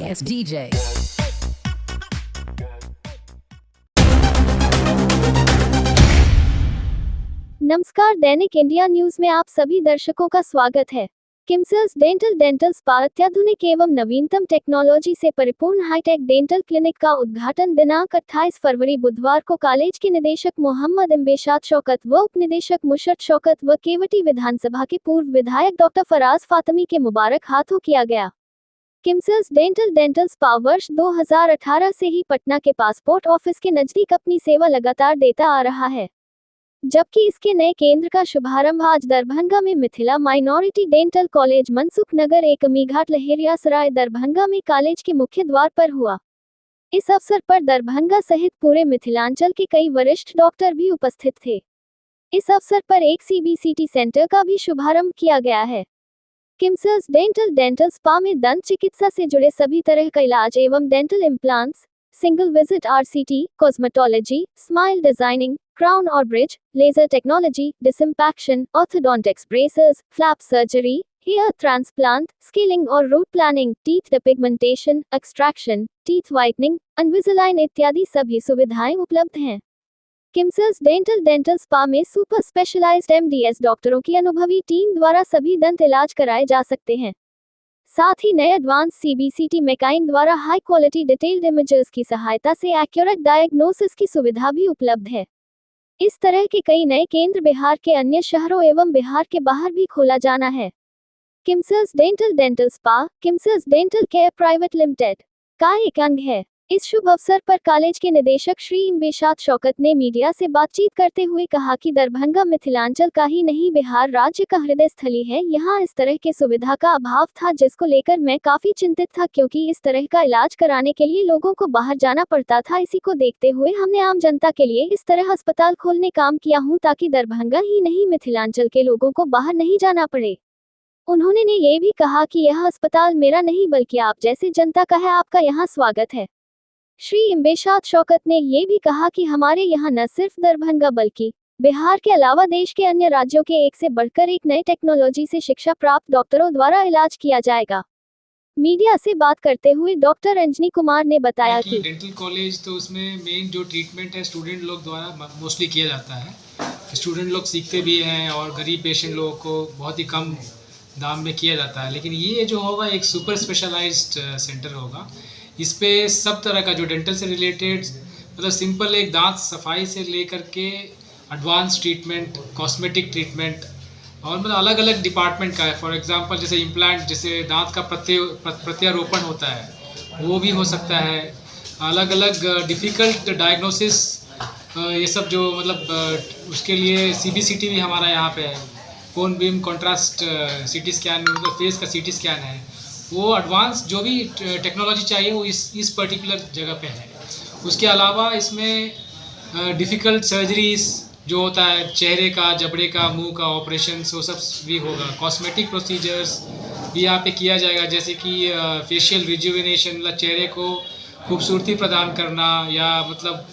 as DJ. नमस्कार, दैनिक India news में आप सभी दर्शकों का स्वागत है। किम्सर्स डेंटल स्पा अत्याधुनिक एवं नवीनतम टेक्नोलॉजी से परिपूर्ण हाईटेक डेंटल क्लिनिक का उद्घाटन दिनांक 28 फरवरी बुधवार को कॉलेज के निदेशक मोहम्मद इम्बेशात शौकत व उपनिदेशक मुशर्रफ शौकत व केवटी विधानसभा के पूर्व विधायक डॉक्टर फराज फातमी के मुबारक हाथों किया गया। किम्सर्स डेंटल स्पा वर्ष 2018 से ही पटना के पासपोर्ट ऑफिस के नजदीक अपनी सेवा लगातार देता आ रहा है, जबकि इसके नए केंद्र का शुभारंभ आज दरभंगा में Mithila minority dental college Mansukh Nagar Ekmighat Laheriasarai Darbhanga में कॉलेज के मुख्य द्वार पर हुआ। इस अवसर पर दरभंगा सहित पूरे मिथिलांचल के कई वरिष्ठ डॉक्टर भी उपस्थित थे। इस अवसर पर एक सीबीसीटी सेंटर का भी शुभारंभ किया गया है। किम्सर्स डेंटल स्पा में दंत चिकित्सा से जुड़े सभी तरह का इलाज एवं dental implants, single visit RCT, cosmetology, smile designing, crown और bridge, laser technology, disimpaction, orthodontics, braces, flap surgery, hair transplant, scaling और root planing, teeth depigmentation, extraction, teeth whitening, Invisalign इत्यादि सभी सुविधाएं उपलब्ध हैं। किम्सर्स डेंटल स्पा में सुपर स्पेशलाइज्ड एमडीएस डॉक्टरों की अनुभवी टीम द्वारा सभी दंत इलाज कराए जा सकते हैं। साथ ही नए एडवांस सीबीसीटी मैकाइन द्वारा हाई क्वालिटी डिटेल्ड इमेजेस की सहायता से एक्यूरेट डायग्नोसिस की सुविधा भी उपलब्ध है। इस तरह के कई नए केंद्र बिहार के अन्य शहरों एवं बिहार के बाहर भी खोला जाना है। Kimsers dental spa Kimsers dental care private limited का एक अंग है। इस शुभ अवसर पर कॉलेज के निदेशक श्री इम्बेशात शौकत ने मीडिया से बातचीत करते हुए कहा कि दरभंगा मिथिलांचल का ही नहीं बिहार राज्य का हृदय स्थली है। यहाँ इस तरह के सुविधा का अभाव था, जिसको लेकर मैं काफी चिंतित था, क्योंकि इस तरह का इलाज कराने के लिए लोगों को बाहर जाना पड़ता था। इसी को देखते हुए हमने आम जनता के लिए इस तरह अस्पताल खोलने काम किया हूँ, ताकि दरभंगा ही नहीं मिथिलांचल के लोगों को बाहर नहीं जाना पड़े। उन्होंने ये भी कहा कि यह अस्पताल मेरा नहीं बल्कि आप जैसे जनता का है। आपका यहाँ स्वागत है। श्री इम्बेशात शौकत ने ये भी कहा कि हमारे यहाँ न सिर्फ दरभंगा बल्कि बिहार के अलावा देश के अन्य राज्यों के एक से बढ़कर एक नए टेक्नोलॉजी से शिक्षा प्राप्त डॉक्टरों द्वारा इलाज किया जाएगा। मीडिया से बात करते हुए डॉक्टर अंजनी कुमार ने बताया कि डेंटल कॉलेज तो उसमें मेन जो ट्रीटमेंट है स्टूडेंट लोग द्वारा मोस्टली किया जाता है। स्टूडेंट लोग सीखते भी हैं और गरीब पेशेंट लोगों को बहुत ही कम दाम में किया जाता है। लेकिन ये जो होगा एक सुपर स्पेशलाइज्ड सेंटर होगा। इस पे सब तरह का जो डेंटल से रिलेटेड, मतलब सिंपल एक दांत सफाई से लेकर के एडवांस ट्रीटमेंट, कॉस्मेटिक ट्रीटमेंट और मतलब अलग अलग डिपार्टमेंट का है। फॉर एग्जांपल जैसे इम्प्लांट, जैसे दांत का प्रत्यारोपण होता है वो भी हो सकता है। अलग अलग डिफ़िकल्ट डायग्नोसिस, ये सब जो मतलब उसके लिए सीबीसीटी भी हमारा यहाँ पे है। कोन बीम कॉन्ट्रास्ट सीटी स्कैन, मतलब फेस का सीटी स्कैन है। वो एडवांस जो भी टेक्नोलॉजी चाहिए वो इस पर्टिकुलर जगह पे है। उसके अलावा इसमें डिफ़िकल्ट सर्जरीज जो होता है, चेहरे का, जबड़े का, मुंह का ऑपरेशंस, वो सब भी होगा। कॉस्मेटिक प्रोसीजर्स भी यहाँ पे किया जाएगा, जैसे कि फेशियल रिजुविनेशन, मतलब चेहरे को खूबसूरती प्रदान करना, या मतलब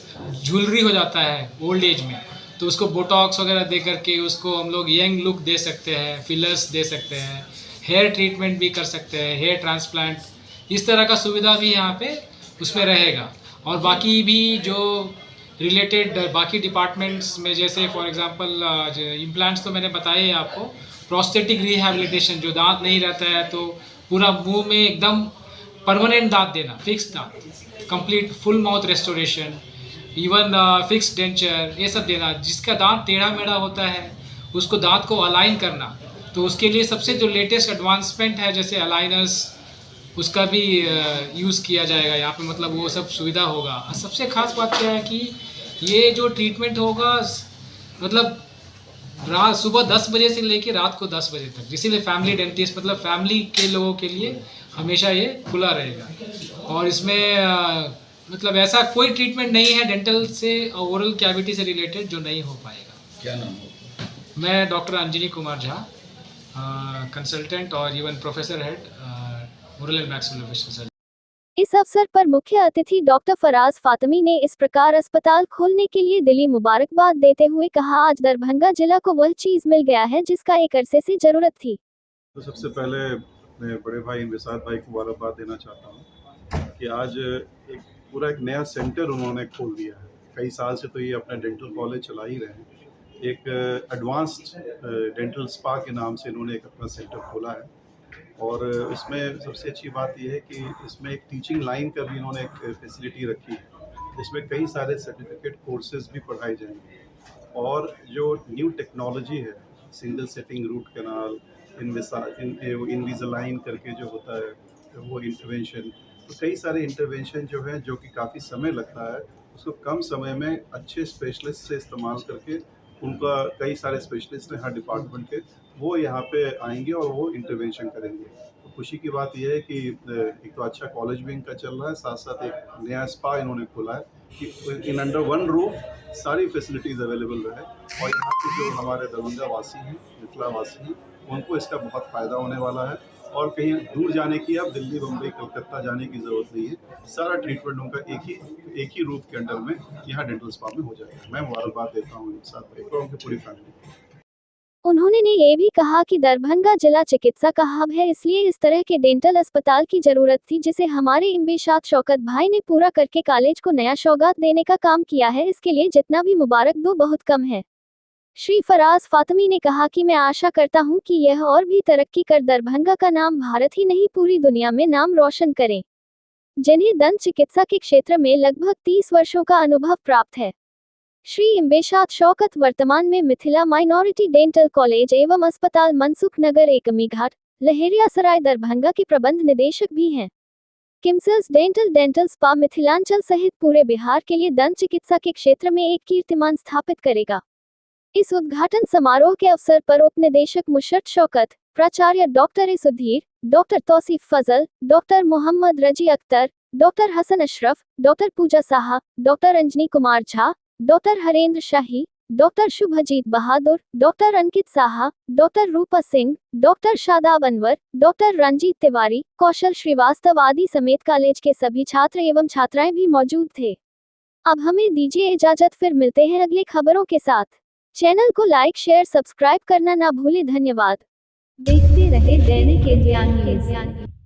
ज्वेलरी हो जाता है ओल्ड एज में तो उसको बोटॉक्स वगैरह दे करके उसको हम लोग यंग लुक दे सकते हैं, फिलर्स दे सकते हैं, हेयर ट्रीटमेंट भी कर सकते हैं, हेयर ट्रांसप्लांट, इस तरह का सुविधा भी यहाँ पे उसमें रहेगा। और बाकी भी जो रिलेटेड बाकी डिपार्टमेंट्स में, जैसे फॉर एग्जांपल इम्प्लांट्स तो मैंने बताया है आपको। प्रोस्थेटिक रिहैबिलिटेशन, जो दांत नहीं रहता है तो पूरा मुंह में एकदम परमानेंट दांत देना, फिक्स दांत, complete full mouth restoration, even fix denture, ये सब देना। जिसका दांत टेढ़ा मेढ़ा होता है उसको दांत को अलाइन करना, तो उसके लिए सबसे जो लेटेस्ट एडवांसमेंट है जैसे अलाइनर्स, उसका भी यूज़ किया जाएगा यहाँ पे। मतलब वो सब सुविधा होगा। सबसे ख़ास बात क्या है कि ये जो ट्रीटमेंट होगा मतलब रात सुबह 10 बजे से लेकर रात को 10 बजे तक, इसीलिए फैमिली डेंटिस्ट, मतलब फैमिली के लोगों के लिए हमेशा ये खुला रहेगा। और इसमें मतलब ऐसा कोई ट्रीटमेंट नहीं है डेंटल से, ओरल कैविटी से रिलेटेड, जो नहीं हो पाएगा। क्या नाम हो? मैं डॉक्टर अंजनी कुमार झा, कंसल्टेंट और even professor head oral and maxillofacial surgery. इस अवसर पर मुख्य अतिथि डॉक्टर फराज फातमी ने इस प्रकार अस्पताल खोलने के लिए दिली मुबारकबाद देते हुए कहा, आज दरभंगा जिला को वह चीज मिल गया है जिसका एक अरसे से जरूरत थी। तो सबसे पहले अपने बड़े भाई इम्बेशात भाई को मुबारकबाद देना चाहता हूँ कि आज एक पूरा एक नया सेंटर उन्होंने खोल दिया है। कई साल से तो ये अपना डेंटल कॉलेज चला ही रहे हैं। एक एडवांस्ड डेंटल स्पा के नाम से इन्होंने एक अपना सेंटर खोला है और इसमें सबसे अच्छी बात ये है कि इसमें एक टीचिंग लाइन का भी इन्होंने एक फैसिलिटी रखी है, जिसमें कई सारे सर्टिफिकेट कोर्सेज भी पढ़ाए जाएंगे और जो न्यू टेक्नोलॉजी है, सिंगल सेटिंग रूट कैनाल, इनविज़ालाइन करके जो होता है वो इंटरवेंशन, तो कई सारे इंटरवेंशन जो है जो कि काफ़ी समय लगता है, उसको कम समय में अच्छे स्पेशलिस्ट से इस्तेमाल करके उनका कई सारे स्पेशलिस्ट हैं हर डिपार्टमेंट के, वो यहाँ पे आएंगे और वो इंटरवेंशन करेंगे। तो खुशी की बात यह है कि एक तो अच्छा कॉलेज भी इनका चल रहा है, साथ साथ एक नया स्पा इन्होंने खोला है कि इन अंडर वन रूफ सारी फैसिलिटीज़ अवेलेबल रहे और यहाँ के जो हमारे दरभंगा वासी हैं, मिथिला वासी हैं, उनको इसका बहुत फ़ायदा होने वाला है और कहीं दूर जाने की, अब दिल्ली, बम्बई, कलकत्ता जाने की ज़रूरत नहीं है। सारा ट्रीटमेंट उनका एक ही रूफ के अंडर में यहाँ डेंटल स्पा में हो जाएगा। मैं मुबारकबाद देता हूँ इनके साथ और उनकी पूरी फैमिली। उन्होंने ये भी कहा कि दरभंगा जिला चिकित्सा का हब है, इसलिए इस तरह के डेंटल अस्पताल की जरूरत थी, जिसे हमारे इम्बेशात शौकत भाई ने पूरा करके कॉलेज को नया सौगात देने का काम किया है। इसके लिए जितना भी मुबारक दो बहुत कम है। श्री फराज फातमी ने कहा कि मैं आशा करता हूं कि यह और भी तरक्की कर दरभंगा का नाम भारत ही नहीं पूरी दुनिया में नाम रोशन करें। जिन्हें दंत चिकित्सा के क्षेत्र में लगभग 30 वर्षों का अनुभव प्राप्त है। श्री इम्बेशात शौकत वर्तमान में मिथिला माइनॉरिटी डेंटल कॉलेज एवं अस्पताल मनसुख नगर एकमी घाट, लहेरियासराय, दरभंगा के प्रबंध निदेशक भी हैं। किम्सर्स डेंटल स्पा मिथिलांचल सहित पूरे बिहार के लिए दंत चिकित्सा के क्षेत्र में एक कीर्तिमान स्थापित करेगा। इस उद्घाटन समारोह के अवसर पर उपनिदेशक मुशर्रफ शौकत, प्राचार्य doctor A Sudhir, doctor Tauseef Fazal, doctor Mohammad Razi Akhtar, doctor Hasan Ashraf, doctor Puja Saha, doctor Anjani Kumar Jha, doctor Harendra Shahi, doctor Shubhajit Bahadur, doctor Ankit Saha, doctor Rupa Singh, doctor Shadab Anwar, doctor Ranjeet Tiwari, Kaushal Shrivastava आदि समेत कॉलेज के सभी छात्र एवं छात्राएं भी मौजूद थे। अब हमें दीजिए इजाजत, फिर मिलते हैं अगली खबरों के साथ। चैनल को लाइक, शेयर, सब्सक्राइब करना ना भूलें। धन्यवाद। देखते रहे दैनिक इंडिया न्यूज़।